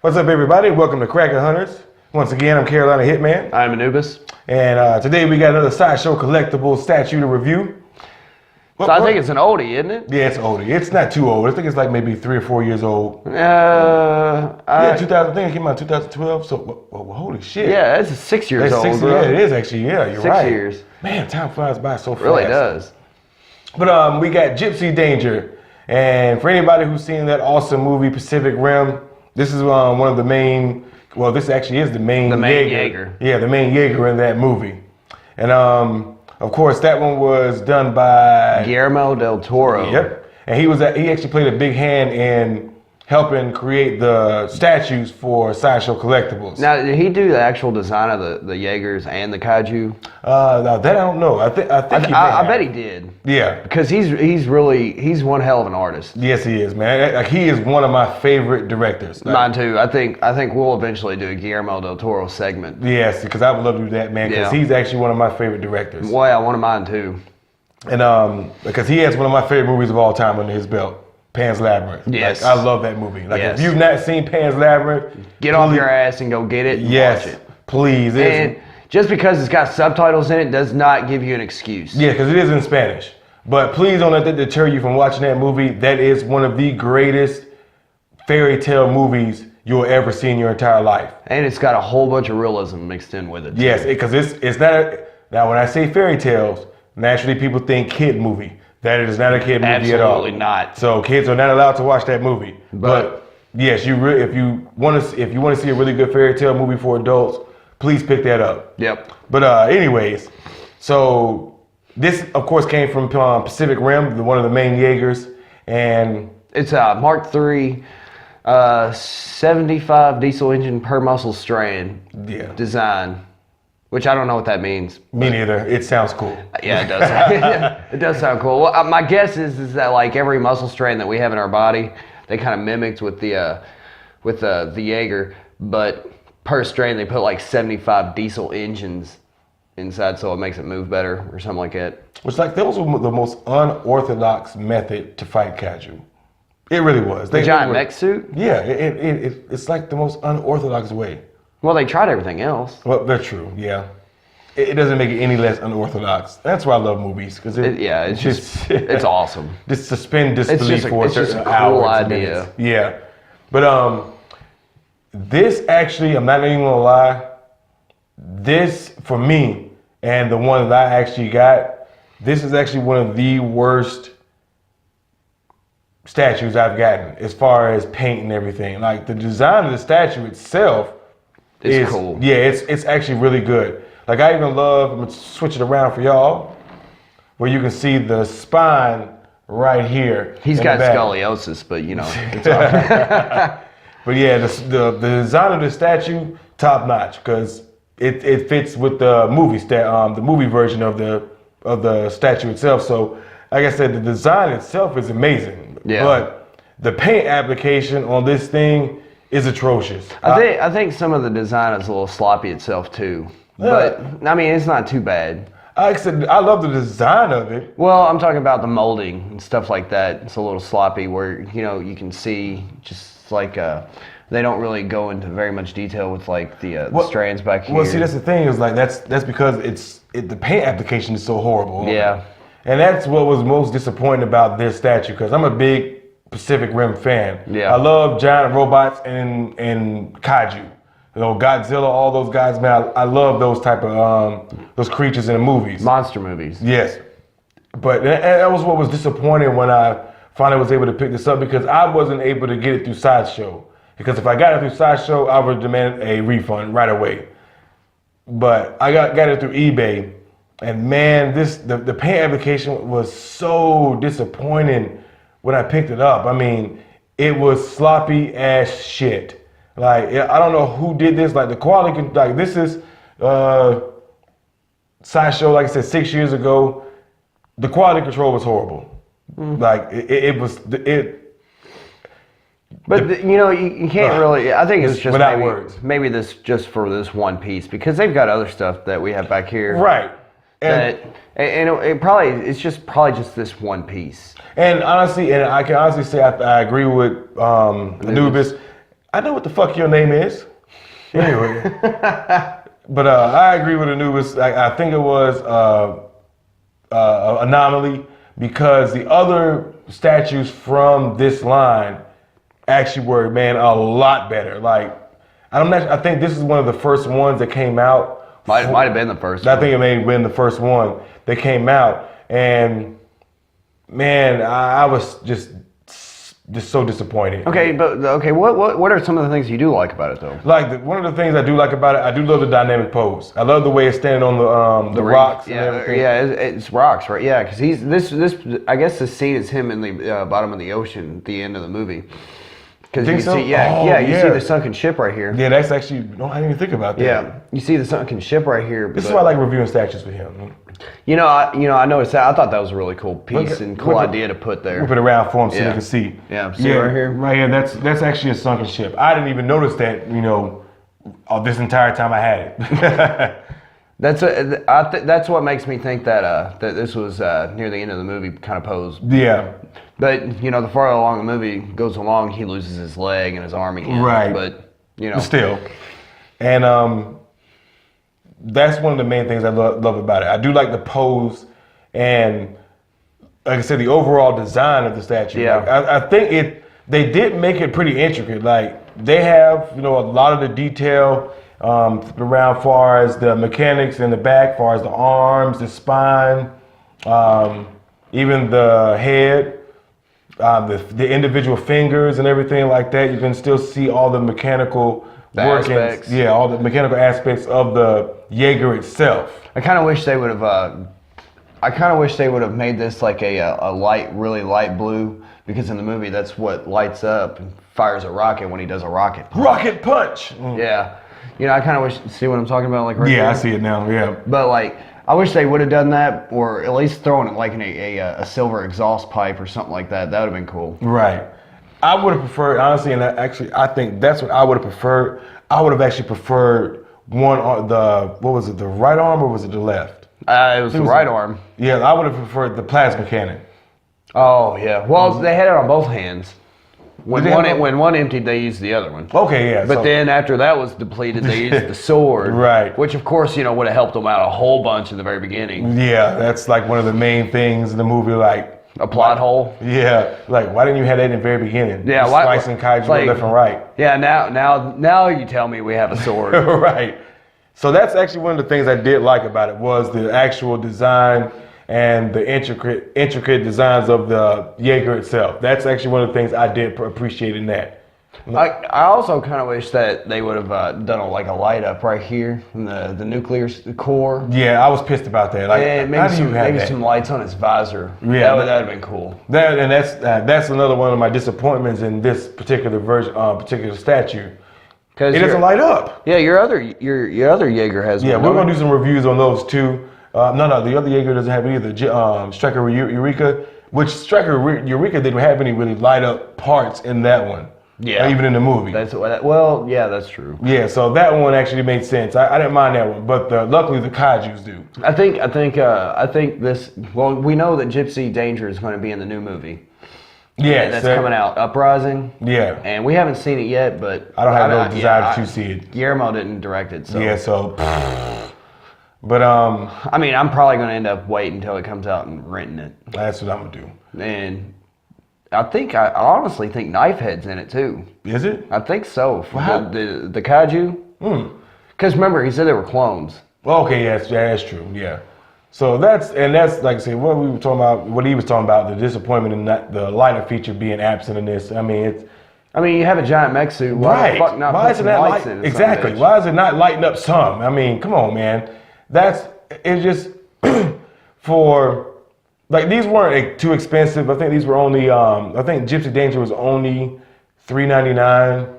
What's up, everybody? Welcome to Cracker Hunters. Once again, I'm Carolina Hitman. I'm Anubis. And today we got another Sideshow Collectibles Statute to review. So I think it's an oldie, isn't it? Yeah, it's oldie. It's not too old. I think it's like maybe 3 or 4 years old. Yeah, 2000. I think it came out in 2012. So, well, holy shit. Yeah, it's 6 years old. Yeah, it is actually. Yeah, you're right. 6 years. Man, time flies by so fast. It really does. But we got Gipsy Danger, and for anybody who's seen that awesome movie Pacific Rim, this is one of the main. Well, this actually is the main jaeger. Yeah, the main jaeger in that movie, and of course that one was done by Guillermo del Toro. Yep, and he actually played a big hand in helping create the statues for Sideshow Collectibles. Now, did he do the actual design of the Jaegers and the kaiju? Now that I don't know. I bet he did. Yeah, because he's one hell of an artist. Yes, he is, man. Like, he is one of my favorite directors. Like, mine too. I think we'll eventually do a Guillermo del Toro segment. Yes, because I would love to do that, man. Because he's actually one of my favorite directors. Well, yeah, one of mine too. And because he has one of my favorite movies of all time under his belt. Pan's Labyrinth. Yes. Like, I love that movie. Like, if you've not seen Pan's Labyrinth, get off your ass and go get it and watch it. Please. And just because it's got subtitles in it does not give you an excuse. Yeah, because it is in Spanish. But please don't let that deter you from watching that movie. That is one of the greatest fairy tale movies you'll ever see in your entire life. And it's got a whole bunch of realism mixed in with it. Yes, because it's not now when I say fairy tales, naturally people think kid movie. That is not a kid movie at all. Absolutely not. So kids are not allowed to watch that movie. But yes, if you want to see a really good fairy tale movie for adults, please pick that up. Yep. But anyways, so this of course came from Pacific Rim, one of the main Jaegers, and it's a Mark III 75 diesel engine per muscle strand design. Which I don't know what that means. Me neither. It sounds cool. Yeah, it does. It does sound cool. Well, my guess is that like every muscle strand that we have in our body, they kind of mimicked with the Jaeger, but per strand they put like 75 diesel engines inside, so it makes it move better or something like that. Which like that was the most unorthodox method to fight kaiju. It really was. The giant mech suit. Yeah, it's like the most unorthodox way. Well, they tried everything else. Well, that's true. Yeah, it doesn't make it any less unorthodox. That's why I love movies because it's just it's awesome. Just suspend disbelief for a certain hour. Cool idea. Yeah, but this actually, I'm not even gonna lie. This for me and the one that I actually got, this is actually one of the worst statues I've gotten as far as paint and everything. Like the design of the statue itself. It's cool. Yeah, it's actually really good. Like I even love, I'm gonna switch it around for y'all, where you can see the spine right here. He's got scoliosis, but you know, it's all right. But yeah, the design of the statue, top notch, because it fits with the movie version of the statue itself. So like I said, the design itself is amazing. Yeah. But the paint application on this thing is atrocious. I think some of the design is a little sloppy itself too. But I mean, it's not too bad. I said I love the design of it. Well, I'm talking about the molding and stuff like that. It's a little sloppy where you can see just like they don't really go into very much detail with like the strands back here. Well, see, that's the thing is like that's because the paint application is so horrible. Yeah. And that's what was most disappointing about this statue because I'm a big Pacific Rim fan. Yeah. I love giant robots and kaiju. You know, Godzilla, all those guys, man. I love those type of those creatures in the movies. Monster movies. Yes. But that was what was disappointing when I finally was able to pick this up because I wasn't able to get it through Sideshow. Because if I got it through Sideshow, I would demand a refund right away. But I got it through eBay, and man, the paint application was so disappointing. When I picked it up, I mean, it was sloppy as shit. Like, I don't know who did this. Like, the quality, like, this is Sideshow, like I said, 6 years ago. The quality control was horrible. Like, it was. But you can't really. I think it's just without words. Maybe this just for this one piece because they've got other stuff that we have back here. Right. And it's probably just this one piece. And honestly, and I can honestly say I agree with Anubis. I know what the fuck your name is. Anyway. But I agree with Anubis. I think it was anomaly because the other statues from this line actually were, man, a lot better. Like, I think this is one of the first ones that came out. Might have been the first. I think it may have been the first one that came out, and man, I was just so disappointed. Okay, but what are some of the things you do like about it though? Like one of the things I do like about it, I do love the dynamic pose. I love the way it's standing on the rocks and everything. Yeah, it's rocks, right? Yeah, because he's this. I guess the scene is him in the bottom of the ocean at the end of the movie. Because you see, you see the sunken ship right here. Yeah, that's actually. No, I didn't even think about that. Yeah, you see the sunken ship right here. This is why I like reviewing statues with him. I noticed that. I thought that was a really cool piece and cool idea to put there. Whip it around for him so you can see. Yeah, see right here. Right here. That's actually a sunken ship. I didn't even notice that. This entire time I had it. That's what makes me think that this was near the end of the movie kind of posed. Yeah. But the farther along the movie goes along, he loses his leg and his arm again. Right. But still, and that's one of the main things I love about it. I do like the pose and, like I said, the overall design of the statue. Yeah. Like, I think they did make it pretty intricate. Like they have a lot of the detail around far as the mechanics in the back, far as the arms, the spine, even the head. The individual fingers and everything like that, you can still see all the mechanical workings. Aspects. Yeah, all the mechanical aspects of the Jaeger itself. I kind of wish they would have. Made this like a really light blue, because in the movie that's what lights up and fires a rocket when he does a rocket punch. Rocket punch. Yeah, I kind of wish. See what I'm talking about, like right Yeah, here? I see it now. Yeah, but like. I wish they would have done that, or at least thrown it like in a silver exhaust pipe or something like that. That would have been cool. Right. I would have preferred, honestly, and I think that's what I would have preferred. I would have actually preferred one on what was it, the right arm or was it the left? It was the right arm. Yeah, I would have preferred the plasma cannon. Oh yeah. Well, they had it on both hands. When one emptied, they used the other one. Okay, yeah. But then after that was depleted, they used the sword. Right. Which, of course, would have helped them out a whole bunch in the very beginning. Yeah, that's like one of the main things in the movie, like... A plot hole. Yeah, like why didn't you have that in the very beginning? Yeah, slicing kaiju left and right. Yeah, now you tell me we have a sword. Right. So that's actually one of the things I did like about it was the actual design and the intricate designs of the Jaeger itself. That's actually one of the things I did appreciate in that. I also kind of wish that they would have done a light up right here in the nuclear core. Yeah, I was pissed about that. Like, and maybe some lights on his visor. Yeah, that would have been cool. That's another one of my disappointments in this particular version, particular statue. It doesn't light up. Yeah, your other Jaeger has. Yeah, we're gonna do some reviews on those too. No, the other Jaeger doesn't have it either. Striker Eureka, which Striker Eureka didn't have any really light up parts in that one. Yeah, even in the movie. That's true. Yeah, so that one actually made sense. I didn't mind that one, but luckily the kaijus do. I think this. Well, we know that Gipsy Danger is going to be in the new movie. Yeah, that's coming out, Uprising. Yeah, and we haven't seen it yet, but I don't have no desire to see it. Guillermo didn't direct it, so yeah, so. But I mean, I'm probably going to end up waiting until it comes out and renting it. That's what I'm gonna do. And I honestly think Knifehead's in it too. Is it? I think so. The kaiju. Because remember, he said they were clones. Well, okay, that's true. Yeah. So that's like I say, what we were talking about, what he was talking about, the disappointment in the lighter feature being absent in this. I mean, you have a giant mech suit. Why the fuck not put some lights in it? Exactly. Why is it not lighting up some? I mean, come on, man. It's just for. Like, these weren't too expensive. I think these were only, I think Gipsy Danger was only $3.99,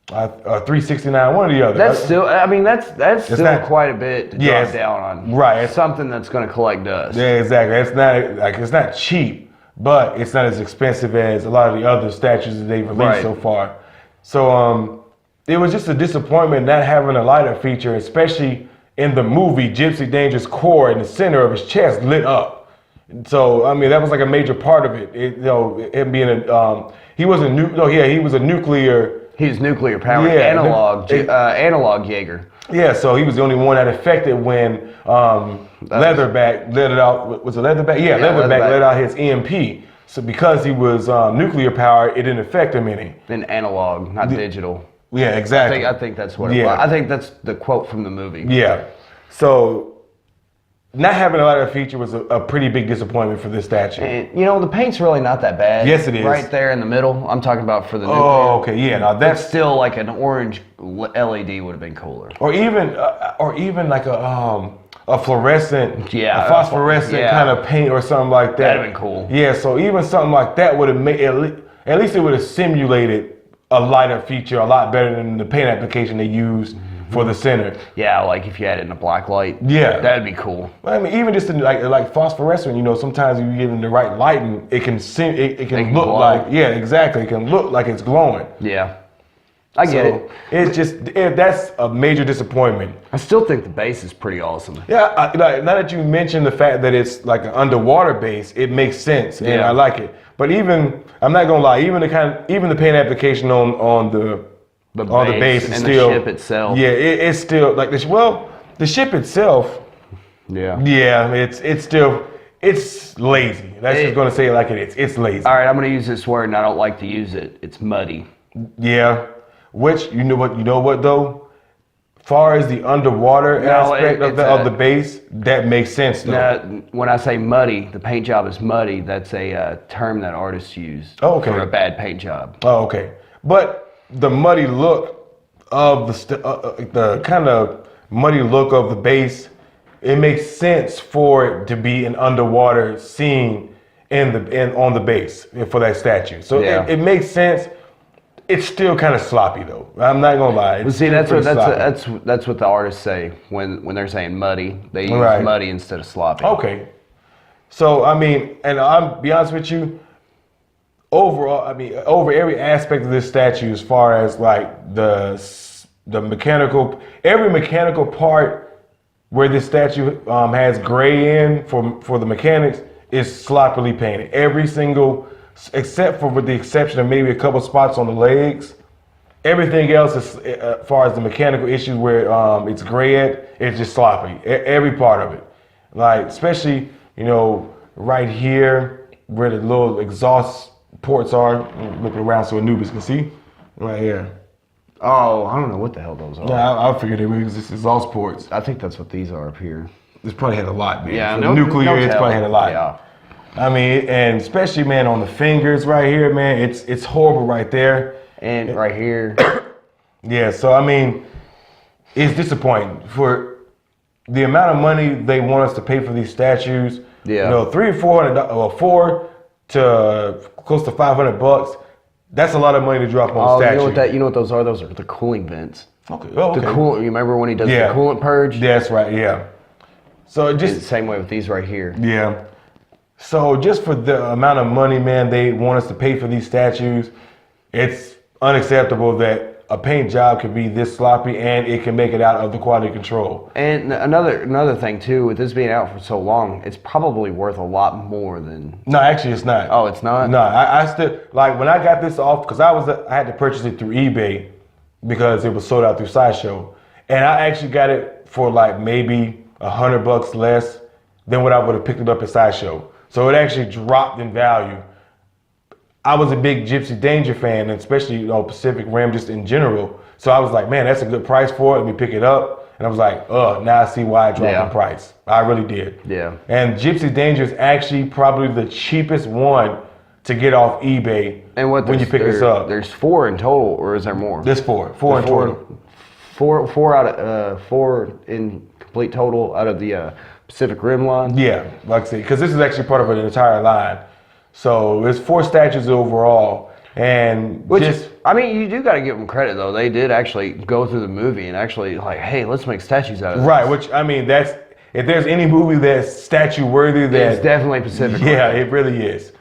$3.69, one or the other. That's still, that's still quite a bit to drop down on. Right. It's something that's going to collect dust. Yeah, exactly. It's not cheap, but it's not as expensive as a lot of the other statues that they've released so far. So, it was just a disappointment not having a lighter feature, especially in the movie. Gipsy Danger's core in the center of his chest lit up. So I mean that was like a major part of it. Him being he was a nuclear He was nuclear powered, analog Jaeger. Yeah, so he was the only one that affected when Leatherback let it out. Was it Leatherback? Yeah, Leatherback let out his EMP. So because he was nuclear powered, it didn't affect him any. Then analog, not digital. Yeah, exactly. I think that's what it was. I think that's the quote from the movie. Yeah. So not having a lighter feature was a pretty big disappointment for this statue. And, you know, the paint's really not that bad. Yes, it is. Right there in the middle. I'm talking about for the nuclear. Oh, okay. Yeah, now that's still like an orange LED would have been cooler. Or even like a fluorescent, yeah, a phosphorescent kind of paint or something like that. That'd have been cool. Yeah, so even something like that would have made at least it would have simulated a lighter feature a lot better than the paint application they used for the center. Yeah, like if you had it in a black light. Yeah, that'd be cool. I mean, even just in like phosphorescent, you know, sometimes if you get in the right lighting, it can look glow. like exactly. It can look like it's glowing. Yeah, I get it. It's just that's a major disappointment. I still think the base is pretty awesome. Yeah, now that you mentioned the fact that it's like an underwater base, it makes sense, and I like it. But even I'm not gonna lie, even the paint application on the base is and still the ship itself. Yeah, it's still like this. Well, the ship itself. Yeah. Yeah, it's lazy. That's just gonna say it like it is. It's lazy. All right, I'm gonna use this word, and I don't like to use it. It's muddy. Yeah, which you know what though. Far as the underwater aspect of the base, that makes sense though. When I say muddy, the paint job is muddy. That's a term that artists use for a bad paint job. Oh, okay. But the muddy look of the kind of muddy look of the base, it makes sense for it to be an underwater scene on the base for that statue. So it makes sense. It's still kind of sloppy though. I'm not gonna lie. See, that's what the artists say when they're saying muddy. They use muddy instead of sloppy. Okay. So I mean, and I'll be honest with you. Overall, I mean, over every aspect of this statue, as far as like the mechanical, every mechanical part where this statue has gray in for the mechanics is sloppily painted. Every single, except for with the exception of maybe a couple spots on the legs, everything else is as far as the mechanical issues where it's gray at, it's just sloppy. Every part of it, like especially right here where the little exhaust ports are. Look around so Anubis can see. Right here. Oh, I don't know what the hell those are. Yeah, I figured it was just exhaust ports. I think that's what these are up here. This probably had a lot, man. Yeah, nuclear, it's probably had a lot. Yeah. I mean, and especially, man, on the fingers right here, man, it's horrible right there. And right here. Yeah, so I mean, it's disappointing for the amount of money they want us to pay for these statues. Yeah. $300 or $400 to close to $500. That's a lot of money to drop on a statue. You know what those are? Those are the cooling vents. Okay. Oh, okay. You remember when he does the coolant purge? That's right. Yeah. So It's the same way with these right here. Yeah. So just for the amount of money, man, they want us to pay for these statues, it's unacceptable that a paint job can be this sloppy and it can make it out of the quality control. And another thing too, with this being out for so long, it's probably worth a lot more than. No, actually, it's not. Oh, it's not. No, I still like when I got this off because I had to purchase it through eBay because it was sold out through Sideshow, and I actually got it for like maybe $100 less than what I would have picked it up at Sideshow. So it actually dropped in value. I was a big Gipsy Danger fan, and especially Pacific Rim just in general. So I was like, man, that's a good price for it. Let me pick it up. And I was like, now I see why it dropped in price. I really did. Yeah. And Gipsy Danger is actually probably the cheapest one to get off eBay when you pick this up. There's 4 in total, or is there more? There's 4. 4 in total. Four in complete total out of the Pacific Rim line. Yeah, like I said, because this is actually part of an entire line. So there's 4 statues overall, and I mean, you do got to give them credit though. They did actually go through the movie and actually like, hey, let's make statues out of this. Right, which I mean, if there's any movie that's statue worthy, it's definitely Pacific Rim. Yeah, it really is,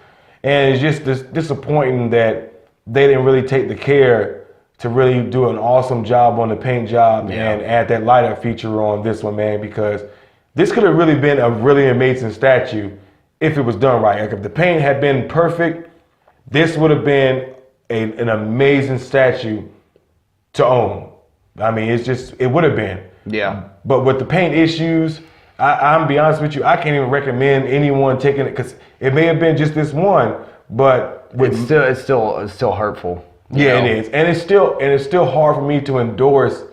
and it's just disappointing that they didn't really take the care to really do an awesome job on the paint job and add that light up feature on this one, man, because this could have really been a really amazing statue if it was done right. Like if the paint had been perfect, this would have been an amazing statue to own. I mean, it would have been. Yeah. But with the paint issues, I'm be honest with you, I can't even recommend anyone taking it because it may have been just this one, but It's still hurtful. Yeah, it is, and it's still hard for me to endorse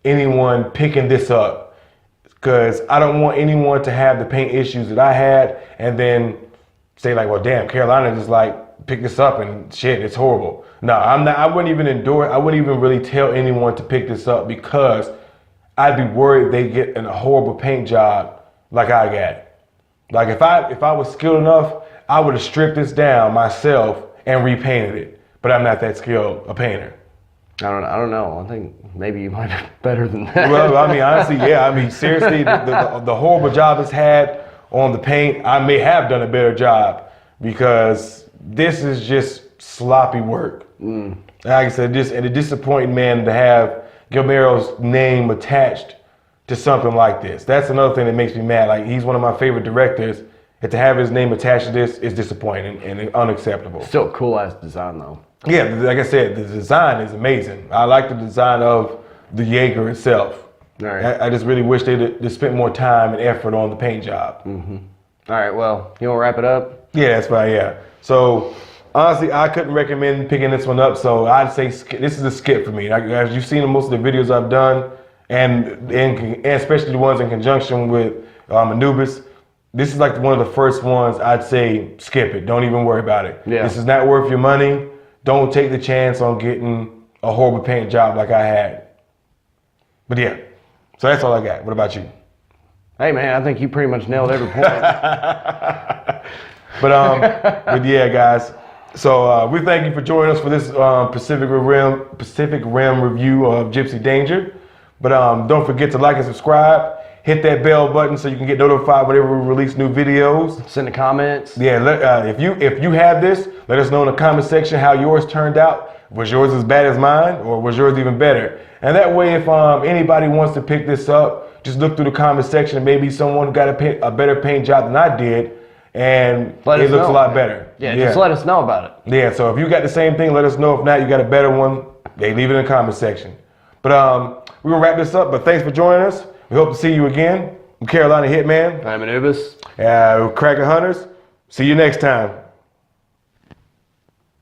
anyone picking this up because I don't want anyone to have the paint issues that I had and then say like, well, damn, Carolina just like pick this up and shit, it's horrible. No, I'm not. I wouldn't even endorse. I wouldn't even really tell anyone to pick this up because I'd be worried they get a horrible paint job like I got. Like if I was skilled enough, I would have stripped this down myself and repainted it. But I'm not that skilled a painter. I don't know. I think maybe you might be better than that. Well, I mean, honestly, yeah. I mean, seriously, the horrible job it's had on the paint, I may have done a better job because this is just sloppy work. Like I said, and a disappointing man to have Guillermo's name attached to something like this. That's another thing that makes me mad. Like he's one of my favorite directors, and to have his name attached to this is disappointing and unacceptable. Still a cool ass design though. Yeah, like I said, the design is amazing. I like the design of the Jaeger itself. All right. I just really wish they'd spent more time and effort on the paint job. All right, well, you want to wrap it up? Yeah, that's fine, yeah. So, honestly, I couldn't recommend picking this one up, so I'd say this is a skip for me. As you've seen in most of the videos I've done, and especially the ones in conjunction with Anubis, this is like one of the first ones I'd say skip it. Don't even worry about it. Yeah. This is not worth your money. Don't take the chance on getting a horrible paint job like I had. But yeah, so that's all I got. What about you? Hey man, I think you pretty much nailed every point. But yeah, guys. So we thank you for joining us for this Pacific Rim review of Gipsy Danger. But don't forget to like and subscribe. Hit that bell button so you can get notified whenever we release new videos. Send the comments. Yeah, if you have this, let us know in the comment section how yours turned out. Was yours as bad as mine, or was yours even better? And that way, if anybody wants to pick this up, just look through the comment section. Maybe someone got a better paint job than I did, and it looks a lot better. Yeah, just let us know about it. Yeah, so if you got the same thing, let us know. If not, you got a better one, leave it in the comment section. But we're gonna wrap this up. But thanks for joining us. We hope to see you again. I'm Carolina Hitman. I'm Anubis. Cracker Hunters. See you next time.